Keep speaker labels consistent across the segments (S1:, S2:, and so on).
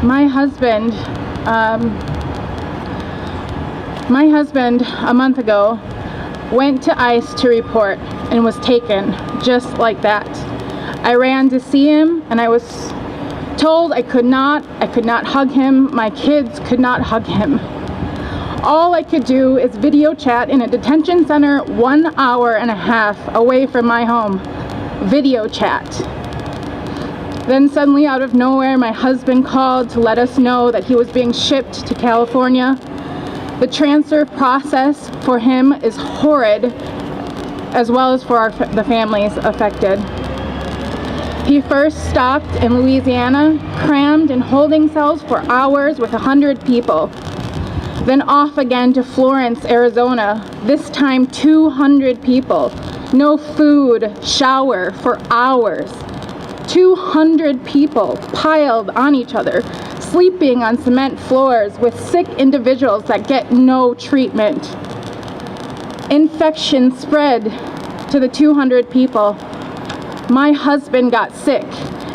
S1: My husband a month ago went to ICE to report and was taken just like that. I ran to see him and I was told I could not hug him. My kids could not hug him. All I could do is video chat in a detention center 1 hour and a half away from my home. Video chat. Then suddenly out of nowhere, my husband called to let us know that he was being shipped to California. The transfer process for him is horrid, as well as for the families affected. He first stopped in Louisiana, crammed in holding cells for hours with 100 people. Then off again to Florence, Arizona, this time 200 people. No food, shower for hours. 200 people piled on each other, sleeping on cement floors with sick individuals that get no treatment. Infection spread to the 200 people. My husband got sick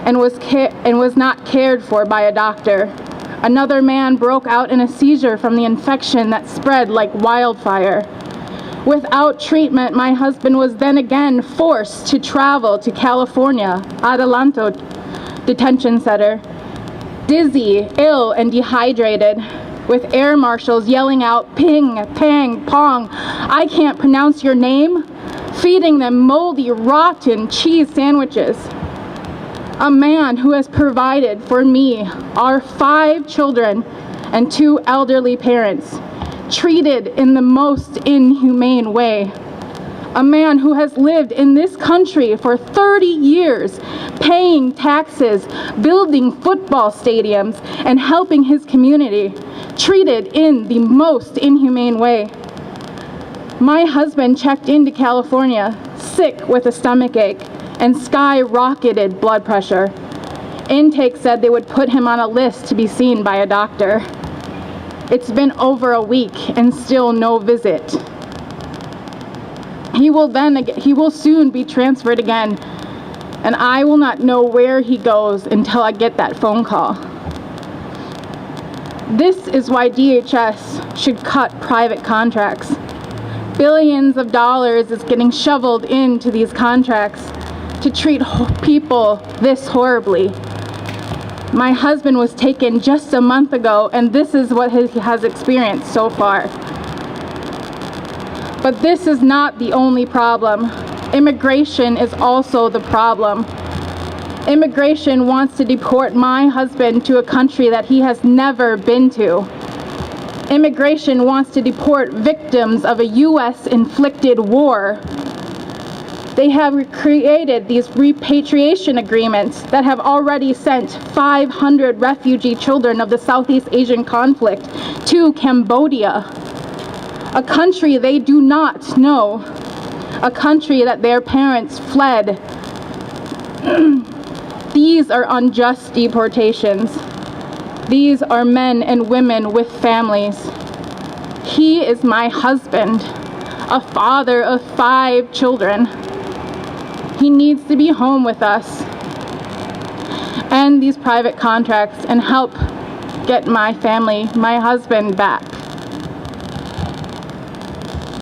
S1: and was not cared for by a doctor. Another man broke out in a seizure from the infection that spread like wildfire. Without treatment, my husband was then again forced to travel to California, Adelanto Detention Center, dizzy, ill, and dehydrated, with air marshals yelling out, "Ping, pang, pong, I can't pronounce your name," feeding them moldy, rotten cheese sandwiches. A man who has provided for me, our 5 children, and 2 elderly parents, treated in the most inhumane way. A man who has lived in this country for 30 years, paying taxes, building football stadiums, and helping his community, treated in the most inhumane way. My husband checked into California, sick with a stomach ache and skyrocketed blood pressure. Intake said they would put him on a list to be seen by a doctor. It's been over a week and still no visit. He will soon be transferred again, and I will not know where he goes until I get that phone call. This is why DHS should cut private contracts. Billions of dollars is getting shoveled into these contracts to treat people this horribly. My husband was taken just a month ago, and this is what he has experienced so far. But this is not the only problem. Immigration is also the problem. Immigration wants to deport my husband to a country that he has never been to. Immigration wants to deport victims of a U.S.-inflicted war. They have created these repatriation agreements that have already sent 500 refugee children of the Southeast Asian conflict to Cambodia, a country they do not know, a country that their parents fled. These are unjust deportations. These are men and women with families. He is my husband, a father of 5 children. He needs to be home with us. End these private contracts and help get my family, my husband back.